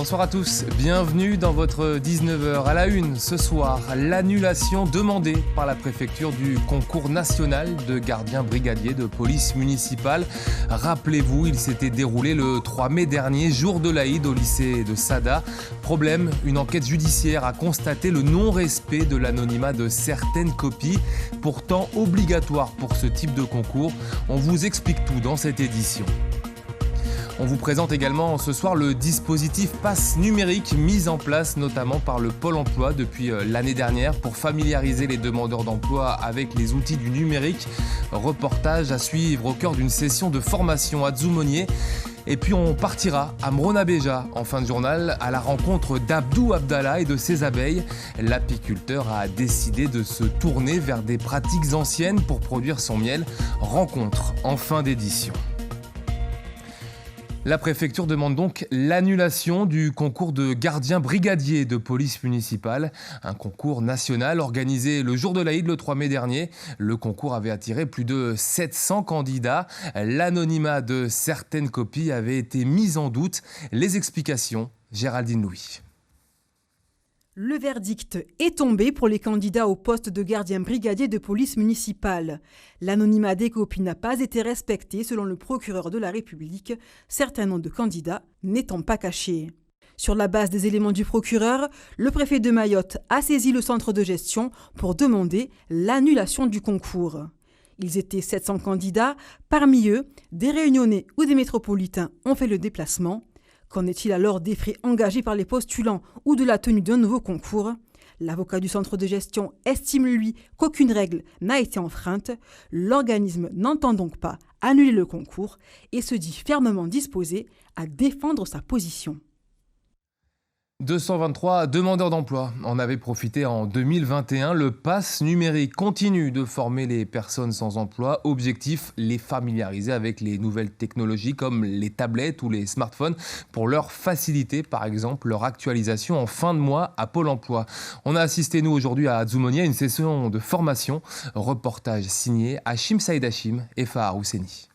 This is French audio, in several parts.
Bonsoir à tous, bienvenue dans votre 19h à la une. Ce soir, l'annulation demandée par la préfecture du concours national de gardiens brigadiers de police municipale. Rappelez-vous, il s'était déroulé le 3 mai dernier, jour de l'Aïd au lycée de Sada. Problème, une enquête judiciaire a constaté le non-respect de l'anonymat de certaines copies, pourtant obligatoire pour ce type de concours. On vous explique tout dans cette édition. On vous présente également ce soir le dispositif Pass numérique mis en place notamment par le Pôle emploi depuis l'année dernière pour familiariser les demandeurs d'emploi avec les outils du numérique. Reportage à suivre au cœur d'une session de formation à Dzoumogné. Et puis on partira à Mrona-Béja en fin de journal à la rencontre d'Abdou Abdallah et de ses abeilles. L'apiculteur a décidé de se tourner vers des pratiques anciennes pour produire son miel. Rencontre en fin d'édition. La préfecture demande donc l'annulation du concours de gardien brigadier de police municipale. Un concours national organisé le jour de l'Aïd, le 3 mai dernier. Le concours avait attiré plus de 700 candidats. L'anonymat de certaines copies avait été mis en doute. Les explications, Géraldine Louis. Le verdict est tombé pour les candidats au poste de gardien brigadier de police municipale. L'anonymat des copies n'a pas été respecté selon le procureur de la République, certains noms de candidats n'étant pas cachés. Sur la base des éléments du procureur, le préfet de Mayotte a saisi le centre de gestion pour demander l'annulation du concours. Ils étaient 700 candidats, parmi eux, des Réunionnais ou des métropolitains ont fait le déplacement. Qu'en est-il alors des frais engagés par les postulants ou de la tenue d'un nouveau concours ? L'avocat du centre de gestion estime, lui, qu'aucune règle n'a été enfreinte. L'organisme n'entend donc pas annuler le concours et se dit fermement disposé à défendre sa position. 223 demandeurs d'emploi en avaient profité en 2021. Le Pass numérique continue de former les personnes sans emploi. Objectif, les familiariser avec les nouvelles technologies comme les tablettes ou les smartphones pour leur faciliter, par exemple, leur actualisation en fin de mois à Pôle emploi. On a assisté, nous, aujourd'hui à Dzoumogné, à une session de formation. Reportage signé Hachim Saïd Hachim et Fahar Housseni.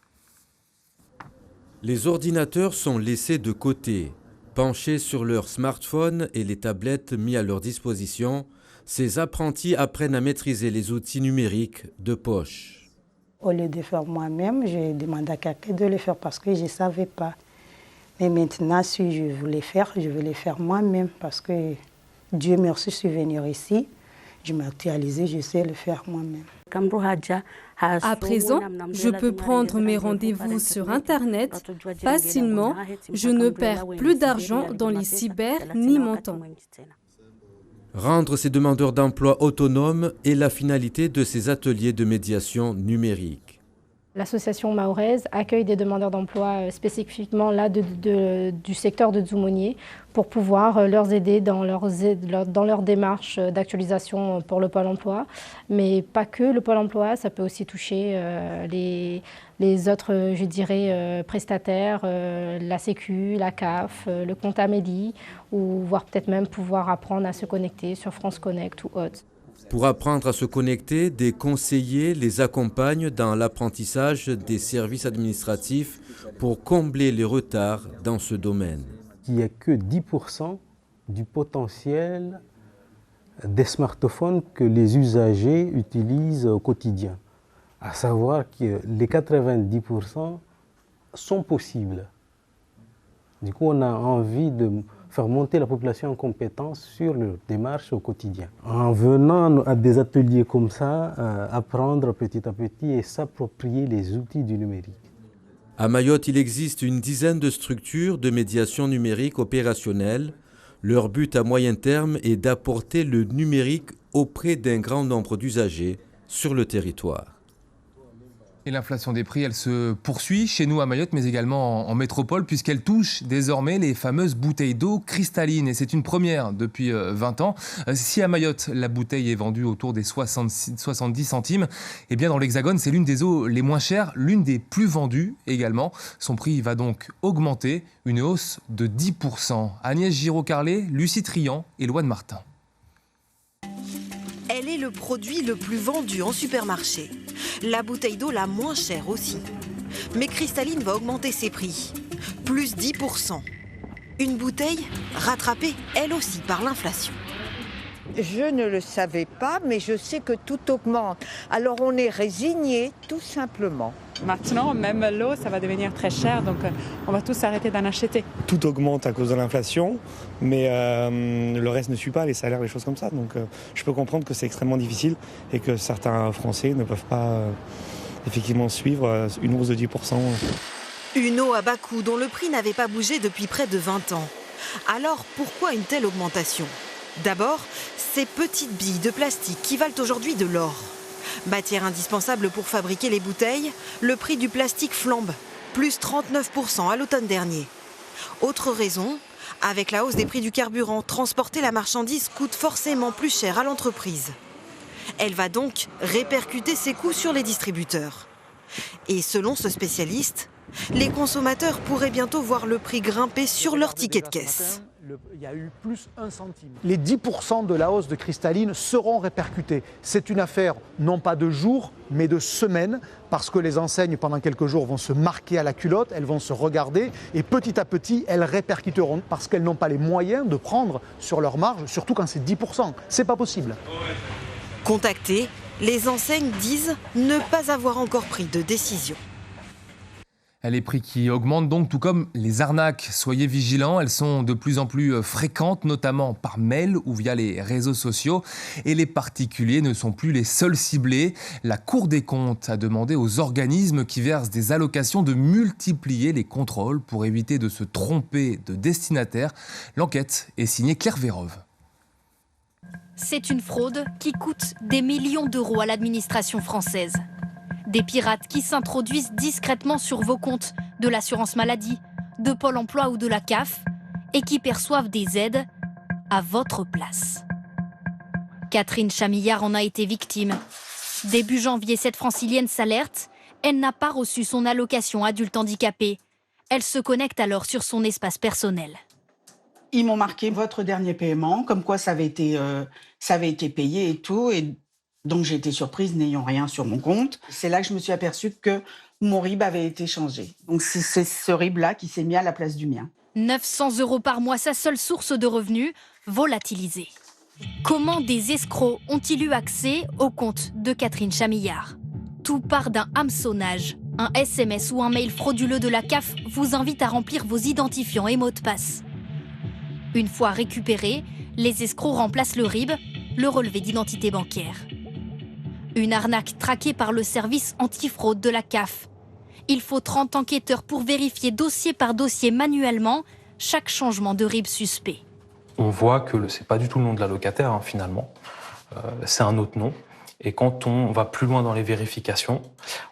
Les ordinateurs sont laissés de côté. Penchés sur leurs smartphones et les tablettes mis à leur disposition, ces apprentis apprennent à maîtriser les outils numériques de poche. Au lieu de faire moi-même, je demande à quelqu'un de le faire parce que je ne savais pas. Mais maintenant, si je voulais faire, je vais le faire moi-même parce que Dieu merci, je suis venue ici. Je m'ai actualisé, je sais le faire moi-même. À présent, je peux prendre mes rendez-vous sur Internet facilement. Je ne perds plus d'argent dans les cyber ni mon temps. Rendre ces demandeurs d'emploi autonomes est la finalité de ces ateliers de médiation numérique. L'association mahoraise accueille des demandeurs d'emploi spécifiquement là du secteur de Dzoumogné pour pouvoir leur aider dans leur démarche d'actualisation pour le Pôle emploi. Mais pas que le Pôle emploi, ça peut aussi toucher les autres, je dirais, prestataires, la Sécu, la CAF, le compte Amélie, ou voire peut-être même pouvoir apprendre à se connecter sur France Connect ou autre. Pour apprendre à se connecter, des conseillers les accompagnent dans l'apprentissage des services administratifs pour combler les retards dans ce domaine. Il n'y a que 10% du potentiel des smartphones que les usagers utilisent au quotidien. À savoir que les 90% sont possibles. Du coup, on a envie de faire monter la population en compétence sur leurs démarches au quotidien. En venant à des ateliers comme ça, apprendre petit à petit et s'approprier les outils du numérique. À Mayotte, il existe une dizaine de structures de médiation numérique opérationnelles. Leur but à moyen terme est d'apporter le numérique auprès d'un grand nombre d'usagers sur le territoire. Et l'inflation des prix, elle se poursuit chez nous à Mayotte, mais également en métropole, puisqu'elle touche désormais les fameuses bouteilles d'eau cristallines. Et c'est une première depuis 20 ans. Si à Mayotte, la bouteille est vendue autour des 70 centimes, eh bien dans l'Hexagone, c'est l'une des eaux les moins chères, l'une des plus vendues également. Son prix va donc augmenter, une hausse de 10%. Agnès Giraud-Carlet, Lucie Trian et Loane Martin. Elle est le produit le plus vendu en supermarché. La bouteille d'eau la moins chère aussi. Mais Cristalline va augmenter ses prix. Plus 10%. Une bouteille rattrapée, elle aussi, par l'inflation. Je ne le savais pas, mais je sais que tout augmente. Alors on est résigné, tout simplement. Maintenant, même l'eau, ça va devenir très cher, donc on va tous arrêter d'en acheter. Tout augmente à cause de l'inflation, mais le reste ne suit pas, les salaires, les choses comme ça. Donc je peux comprendre que c'est extrêmement difficile et que certains Français ne peuvent pas effectivement suivre une hausse de 10%. Une eau à bas coût dont le prix n'avait pas bougé depuis près de 20 ans. Alors pourquoi une telle augmentation ? D'abord, ces petites billes de plastique qui valent aujourd'hui de l'or. Matière indispensable pour fabriquer les bouteilles, le prix du plastique flambe, plus 39% à l'automne dernier. Autre raison, avec la hausse des prix du carburant, transporter la marchandise coûte forcément plus cher à l'entreprise. Elle va donc répercuter ses coûts sur les distributeurs. Et selon ce spécialiste, les consommateurs pourraient bientôt voir le prix grimper sur leur ticket de caisse. Il y a eu plus 1 centime. Les 10% de la hausse de cristalline seront répercutés. C'est une affaire non pas de jours, mais de semaines, parce que les enseignes, pendant quelques jours, vont se marquer à la culotte, elles vont se regarder, et petit à petit, elles répercuteront, parce qu'elles n'ont pas les moyens de prendre sur leur marge, surtout quand c'est 10%. C'est pas possible. Contactés, les enseignes disent ne pas avoir encore pris de décision. Les prix qui augmentent donc, tout comme les arnaques. Soyez vigilants, elles sont de plus en plus fréquentes, notamment par mail ou via les réseaux sociaux. Et les particuliers ne sont plus les seuls ciblés. La Cour des comptes a demandé aux organismes qui versent des allocations de multiplier les contrôles pour éviter de se tromper de destinataire. L'enquête est signée Claire Vérove. C'est une fraude qui coûte des millions d'euros à l'administration française. Des pirates qui s'introduisent discrètement sur vos comptes de l'assurance maladie, de Pôle emploi ou de la CAF et qui perçoivent des aides à votre place. Catherine Chamillard en a été victime. Début janvier, cette francilienne s'alerte. Elle n'a pas reçu son allocation adulte handicapé. Elle se connecte alors sur son espace personnel. Ils m'ont marqué votre dernier paiement, comme quoi ça avait été payé et tout. Et donc j'ai été surprise n'ayant rien sur mon compte. C'est là que je me suis aperçue que mon RIB avait été changé. Donc c'est ce RIB-là qui s'est mis à la place du mien. 900 € par mois, sa seule source de revenus, volatilisée. Comment des escrocs ont-ils eu accès au compte de Catherine Chamillard ? Tout part d'un hameçonnage. Un SMS ou un mail frauduleux de la CAF vous invite à remplir vos identifiants et mots de passe. Une fois récupéré, les escrocs remplacent le RIB, le relevé d'identité bancaire. Une arnaque traquée par le service antifraude de la CAF. Il faut 30 enquêteurs pour vérifier dossier par dossier manuellement chaque changement de RIB suspect. On voit que ce n'est pas du tout le nom de la locataire, finalement. C'est un autre nom. Et quand on va plus loin dans les vérifications,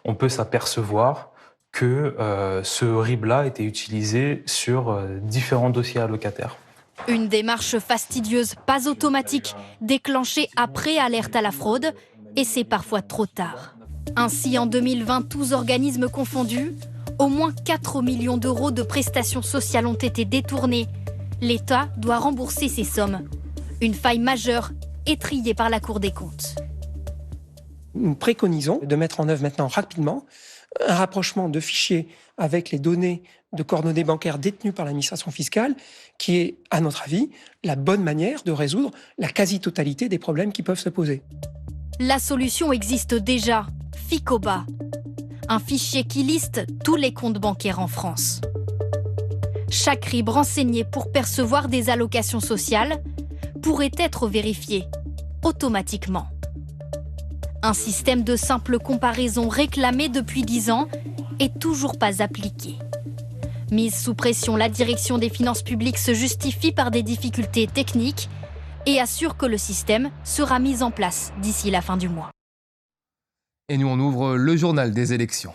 on peut s'apercevoir que ce RIB-là était utilisé sur différents dossiers allocataires. Une démarche fastidieuse, pas automatique, déclenchée après alerte à la fraude, et c'est parfois trop tard. Ainsi, en 2020, tous organismes confondus, au moins 4 millions d'euros de prestations sociales ont été détournés. L'État doit rembourser ces sommes. Une faille majeure étrillée par la Cour des comptes. Nous préconisons de mettre en œuvre maintenant rapidement un rapprochement de fichiers avec les données de coordonnées bancaires détenues par l'administration fiscale, qui est, à notre avis, la bonne manière de résoudre la quasi-totalité des problèmes qui peuvent se poser. La solution existe déjà, Ficoba, un fichier qui liste tous les comptes bancaires en France. Chaque RIB renseigné pour percevoir des allocations sociales pourrait être vérifié automatiquement. Un système de simple comparaison réclamé depuis 10 ans et toujours pas appliqué. Mise sous pression, la direction des finances publiques se justifie par des difficultés techniques et assure que le système sera mis en place d'ici la fin du mois. Et nous, on ouvre le journal des élections.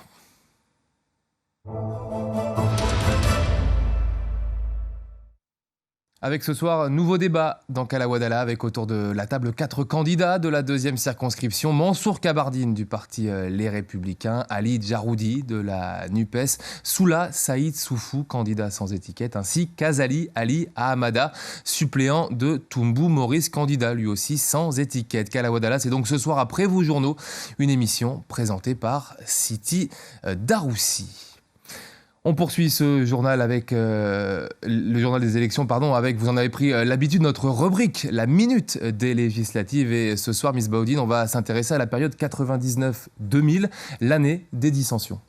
Avec ce soir, nouveau débat dans Kala Wadala avec autour de la table 4 candidats de la deuxième circonscription. Mansour Kabardine du parti Les Républicains, Ali Djaroudi de la NUPES, Soula Saïd Soufou, candidat sans étiquette, ainsi qu'Azali Ali Ahamada, suppléant de Toumbou Maurice, candidat lui aussi sans étiquette. Kala Wadala, c'est donc ce soir après vos journaux, une émission présentée par Siti Daroussi. On poursuit ce journal avec le journal des élections, avec, vous en avez pris l'habitude, notre rubrique, la minute des législatives. Et ce soir, Miss Baudine, on va s'intéresser à la période 99-2000, l'année des dissensions.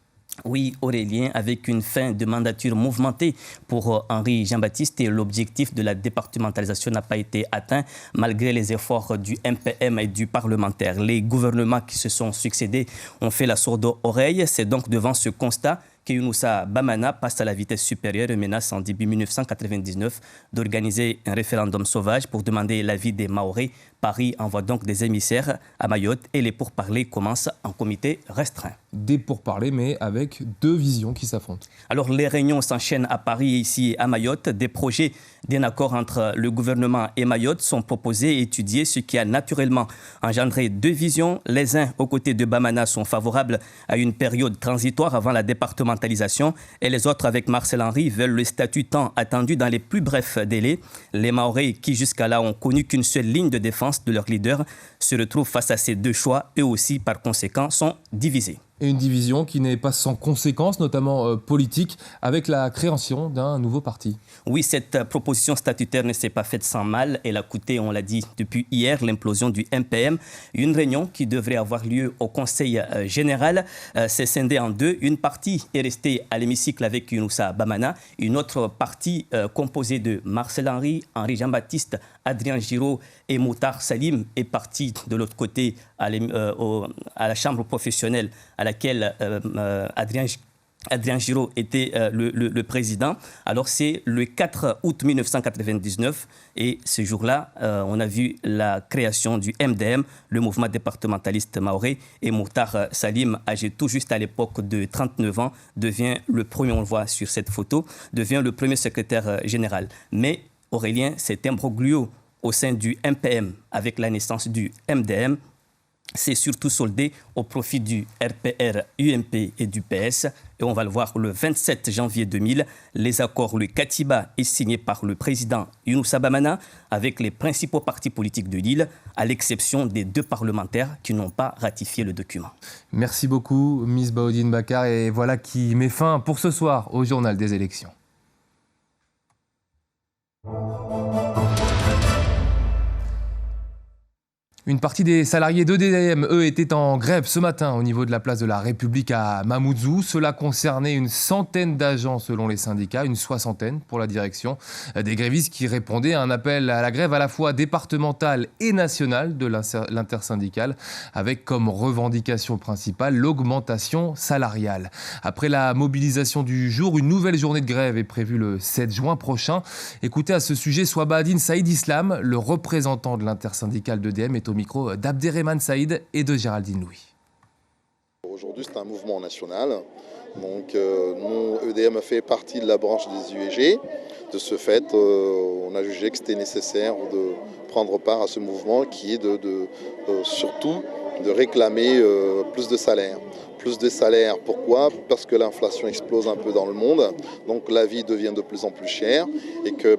Oui, Aurélien, avec une fin de mandature mouvementée pour Henri Jean-Baptiste, et l'objectif de la départementalisation n'a pas été atteint malgré les efforts du MPM et du parlementaire. Les gouvernements qui se sont succédés ont fait la sourde oreille. C'est donc devant ce constat que Younoussa Bamana passe à la vitesse supérieure et menace en début 1999 d'organiser un référendum sauvage pour demander l'avis des Mahorais. Paris envoie donc des émissaires à Mayotte et les pourparlers commencent en comité restreint. Des pourparlers, mais avec deux visions qui s'affrontent. Alors les réunions s'enchaînent à Paris et ici à Mayotte. Des projets d'un accord entre le gouvernement et Mayotte sont proposés et étudiés, ce qui a naturellement engendré deux visions. Les uns, aux côtés de Bamana, sont favorables à une période transitoire avant la départementalisation et les autres, avec Marcel Henry, veulent le statut tant attendu dans les plus brefs délais. Les Mahorais, qui jusqu'à là ont connu qu'une seule ligne de défense de leur leader, se retrouvent face à ces deux choix. Eux aussi, par conséquent, sont divisés. Et une division qui n'est pas sans conséquences, notamment politiques, avec la création d'un nouveau parti. Oui, cette proposition statutaire ne s'est pas faite sans mal. Elle a coûté, on l'a dit depuis hier, l'implosion du MPM. Une réunion qui devrait avoir lieu au Conseil général s'est scindée en deux. Une partie est restée à l'hémicycle avec Younoussa Bamana. Une autre partie composée de Marcel Henry, Henri Jean-Baptiste, Adrien Giraud et Moutar Salim est partie de l'autre côté à la chambre professionnelle à laquelle Adrien Giraud était le président. Alors c'est le 4 août 1999 et ce jour-là, on a vu la création du MDM, le mouvement départementaliste mahorais, et Moutar Salim, âgé tout juste à l'époque de 39 ans, devient le premier, on le voit sur cette photo, devient le premier secrétaire général. Mais Aurélien, cet imbroglio au sein du MPM avec la naissance du MDM, c'est surtout soldé au profit du RPR, UMP et du PS. Et on va le voir le 27 janvier 2000. Les accords, le Katiba, est signé par le président Younoussa Bamana avec les principaux partis politiques de l'île, à l'exception des deux parlementaires qui n'ont pas ratifié le document. Merci beaucoup, Miss Baudine Bakar. Et voilà qui met fin pour ce soir au Journal des élections. Une partie des salariés d'EDM, eux, étaient en grève ce matin au niveau de la place de la République à Mamoudzou. Cela concernait une centaine d'agents selon les syndicats, une soixantaine pour la direction. Des grévistes qui répondaient à un appel à la grève à la fois départementale et nationale de l'intersyndicale, avec comme revendication principale l'augmentation salariale. Après la mobilisation du jour, une nouvelle journée de grève est prévue le 7 juin prochain. Écoutez à ce sujet Swabadine Saïd Islam, le représentant de l'intersyndicale d'EDM, est au micro d'Abderrahmane Saïd et de Géraldine Louis. Aujourd'hui, c'est un mouvement national. Donc, nous, EDM fait partie de la branche des UEG. De ce fait, on a jugé que c'était nécessaire de prendre part à ce mouvement qui est surtout de réclamer plus de salaire. Plus de salaire, pourquoi ? Parce que l'inflation explose un peu dans le monde, donc la vie devient de plus en plus chère et que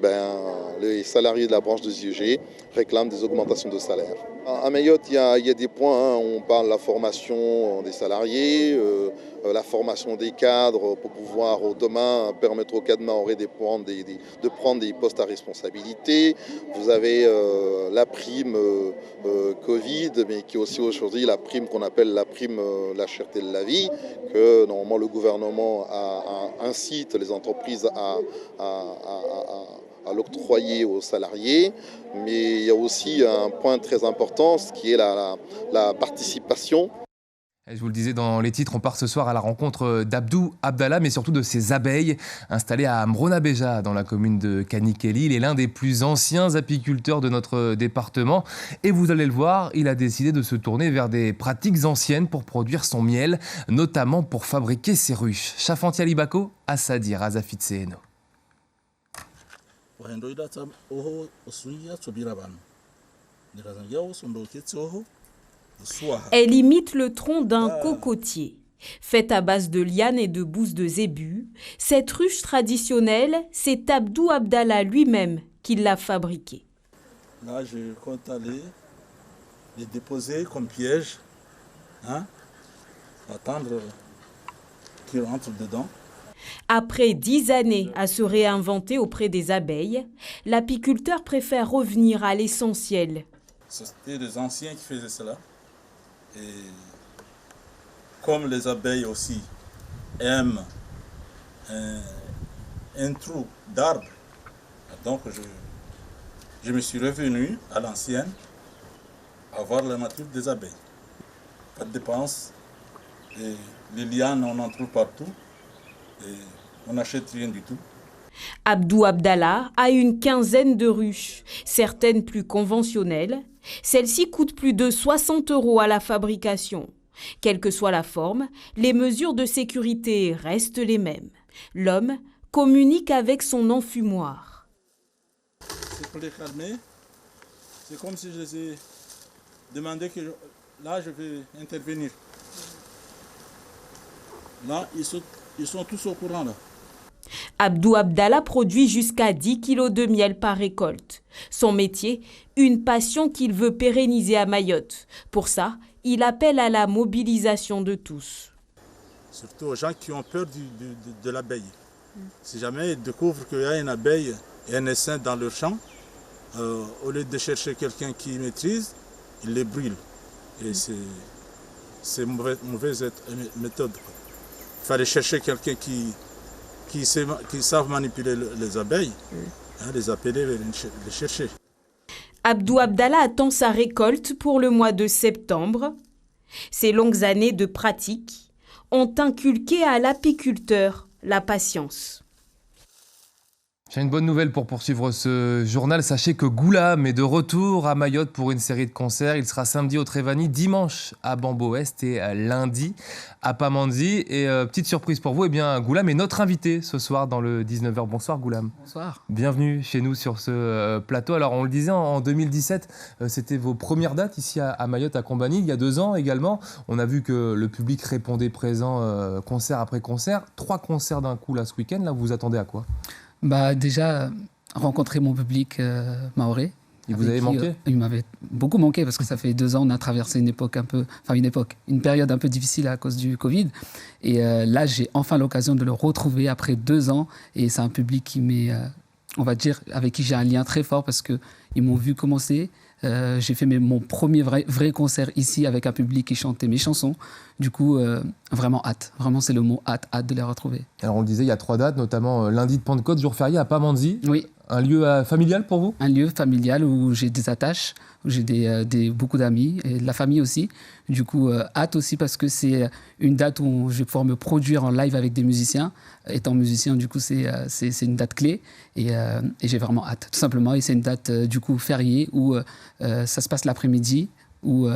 les salariés de la branche des UEG réclament des augmentations de salaire. À Mayotte, il y a des points, on parle de la formation des salariés, la formation des cadres pour pouvoir demain permettre aux cadres mahorais de prendre des postes à responsabilité. Vous avez la prime Covid, mais qui est aussi aujourd'hui la prime qu'on appelle la prime la cherté de la vie, que normalement le gouvernement incite les entreprises à l'octroyer aux salariés. Mais il y a aussi un point très important, ce qui est la participation. Je vous le disais dans les titres, on part ce soir à la rencontre d'Abdou Abdallah, mais surtout de ses abeilles installées à Mrona-Béja, dans la commune de Kanikeli. Il est l'un des plus anciens apiculteurs de notre département. Et vous allez le voir, il a décidé de se tourner vers des pratiques anciennes pour produire son miel, notamment pour fabriquer ses ruches. Chafanti Alibako, Assadi Razafit Seheno. Elle imite le tronc d'un cocotier. Faite à base de lianes et de bousses de zébu, cette ruche traditionnelle, c'est Abdou Abdallah lui-même qui l'a fabriquée. Là, je compte aller les déposer comme piège, attendre qu'ils rentrent dedans. Après 10 années à se réinventer auprès des abeilles, l'apiculteur préfère revenir à l'essentiel. C'était les anciens qui faisaient cela. Et comme les abeilles aussi aiment un trou d'arbre, donc je me suis revenu à l'ancienne, à voir la nature des abeilles. Pas de dépenses, et les lianes on en trouve partout, et on n'achète rien du tout. Abdou Abdallah a une quinzaine de ruches, certaines plus conventionnelles. Celles-ci coûtent plus de 60 € à la fabrication. Quelle que soit la forme, les mesures de sécurité restent les mêmes. L'homme communique avec son enfumoir. C'est pour les calmer. C'est comme si je les ai demandé que là je vais intervenir. Là, ils sont tous au courant là. Abdou Abdallah produit jusqu'à 10 kilos de miel par récolte. Son métier, une passion qu'il veut pérenniser à Mayotte. Pour ça, il appelle à la mobilisation de tous. Surtout aux gens qui ont peur de l'abeille. Si jamais ils découvrent qu'il y a une abeille et un essaim dans leur champ, au lieu de chercher quelqu'un qui maîtrise, ils les brûlent. Et c'est une mauvaise méthode. Il fallait chercher quelqu'un qui savent manipuler les abeilles, les appeler, les chercher. Abdou Abdallah attend sa récolte pour le mois de septembre. Ces longues années de pratique ont inculqué à l'apiculteur la patience. J'ai une bonne nouvelle pour poursuivre ce journal. Sachez que Goulam est de retour à Mayotte pour une série de concerts. Il sera samedi au Trévani, dimanche à Bambo-Est et lundi à Pamandzi. Et petite surprise pour vous, eh bien, Goulam est notre invité ce soir dans le 19h. Bonsoir Goulam. Bonsoir. Bienvenue chez nous sur ce plateau. Alors on le disait, en 2017, c'était vos premières dates ici à Mayotte, à Combani. Il y a 2 ans également, on a vu que le public répondait présent concert après concert. 3 concerts d'un coup là ce week-end. Là, vous vous attendez à quoi ? Déjà, rencontrer mon public mahorais. Il vous avait manqué ? Il m'avait beaucoup manqué parce que ça fait 2 ans, on a traversé une période un peu difficile à cause du Covid. Et là, j'ai enfin l'occasion de le retrouver après 2 ans. Et c'est un public qui m'est, on va dire, avec qui j'ai un lien très fort parce qu'ils m'ont vu commencer. J'ai fait mon premier vrai concert ici avec un public qui chantait mes chansons. Du coup, vraiment hâte. Vraiment, c'est le mot hâte de les retrouver. Alors, on le disait, il y a 3 dates, notamment lundi de Pentecôte, jour férié à Pamandzi. Oui. Un lieu familial pour vous ? Un lieu familial où j'ai des attaches, où j'ai beaucoup d'amis et de la famille aussi. Du coup, hâte aussi parce que c'est une date où je vais pouvoir me produire en live avec des musiciens. Étant musicien, du coup, c'est une date clé et j'ai vraiment hâte, tout simplement. Et c'est une date, du coup, fériée où ça se passe l'après-midi, où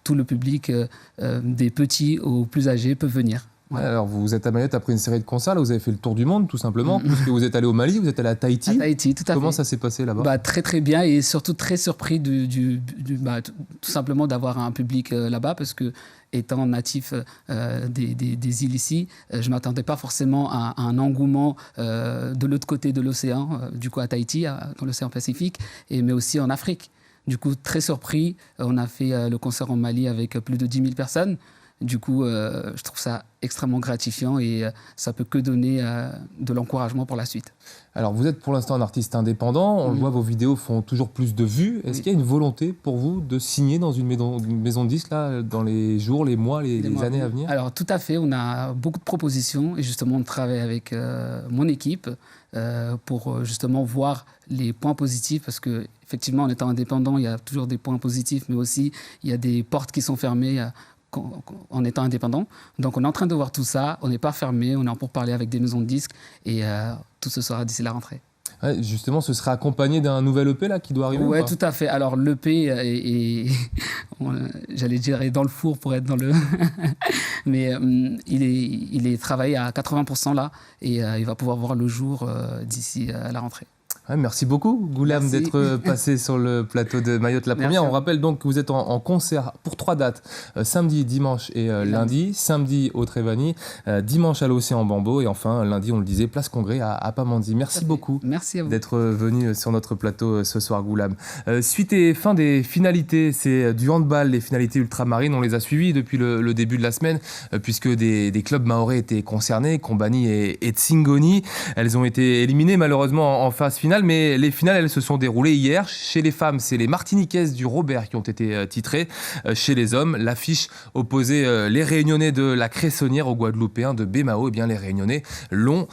tout le public, des petits aux plus âgés, peut venir. Ouais, alors vous êtes à Mayotte après une série de concerts, là vous avez fait le tour du monde tout simplement, puisque vous êtes allé au Mali, vous êtes allé à Tahiti. À Tahiti, tout à fait. Comment ça s'est passé là-bas ? Très très bien et surtout très surpris tout simplement d'avoir un public là-bas parce que étant natif des îles ici, je ne m'attendais pas forcément à un engouement de l'autre côté de l'océan, du coup à Tahiti, dans l'océan Pacifique, mais aussi en Afrique. Du coup, très surpris, on a fait le concert en Mali avec plus de 10 000 personnes. Du coup, je trouve ça extrêmement gratifiant et ça peut que donner de l'encouragement pour la suite. Alors, vous êtes pour l'instant un artiste indépendant. On le voit, vos vidéos font toujours plus de vues. Est-ce qu'il y a une volonté pour vous de signer dans une maison de disques là, dans les jours, les mois, les années à venir ? Alors, tout à fait. On a beaucoup de propositions et justement, on travaille avec mon équipe pour justement voir les points positifs parce que effectivement, en étant indépendant, il y a toujours des points positifs, mais aussi il y a des portes qui sont fermées. En étant indépendant. Donc on est en train de voir tout ça, on n'est pas fermé, on est en pourparlers avec des maisons de disques et tout ce sera d'ici la rentrée. Ouais, justement, ce sera accompagné d'un nouvel EP là, qui doit arriver ? Oui, tout à fait. Alors l'EP j'allais dire est dans le four pour être dans le... Mais il est travaillé à 80% là et il va pouvoir voir le jour d'ici à la rentrée. Ouais, merci beaucoup, Goulam, d'être passé sur le plateau de Mayotte la première. On rappelle donc que vous êtes en concert pour 3 dates, samedi, dimanche et lundi. Samedi au Trévani, dimanche à l'Océan Bambo et enfin lundi, on le disait, Place Congrès à Pamandzi. Merci beaucoup d'être venu sur notre plateau ce soir, Goulam. Suite et fin des finalités, c'est du handball, les finalités ultramarines. On les a suivies depuis le début de la semaine puisque des clubs mahorais étaient concernés, Combani et Tsingoni. Elles ont été éliminées malheureusement en phase finale, mais les finales, elles se sont déroulées hier. Chez les femmes, c'est les Martiniquaises du Robert qui ont été titrées. Chez les hommes, l'affiche opposait les Réunionnais de la Cressonnière aux Guadeloupéens de Bémao. Eh bien, les Réunionnais l'ont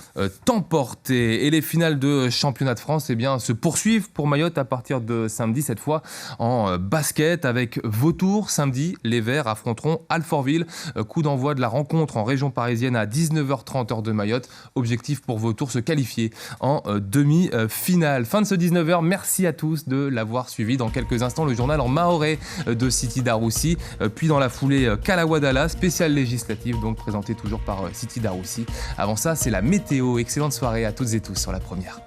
emporté. Et les finales de championnat de France se poursuivent pour Mayotte à partir de samedi, cette fois en basket avec Vautour. Samedi, les Verts affronteront Alfortville. Coup d'envoi de la rencontre en région parisienne à 19h30 heure de Mayotte. Objectif pour Vautour, se qualifier en demi-finale. Fin de ce 19h, merci à tous de l'avoir suivi. Dans quelques instants, le journal en mahorais de Siti Daroussi, puis dans la foulée Kalawadala, spéciale législative, donc présentée toujours par Siti Daroussi. Avant ça, c'est la météo. Excellente soirée à toutes et tous sur La Première.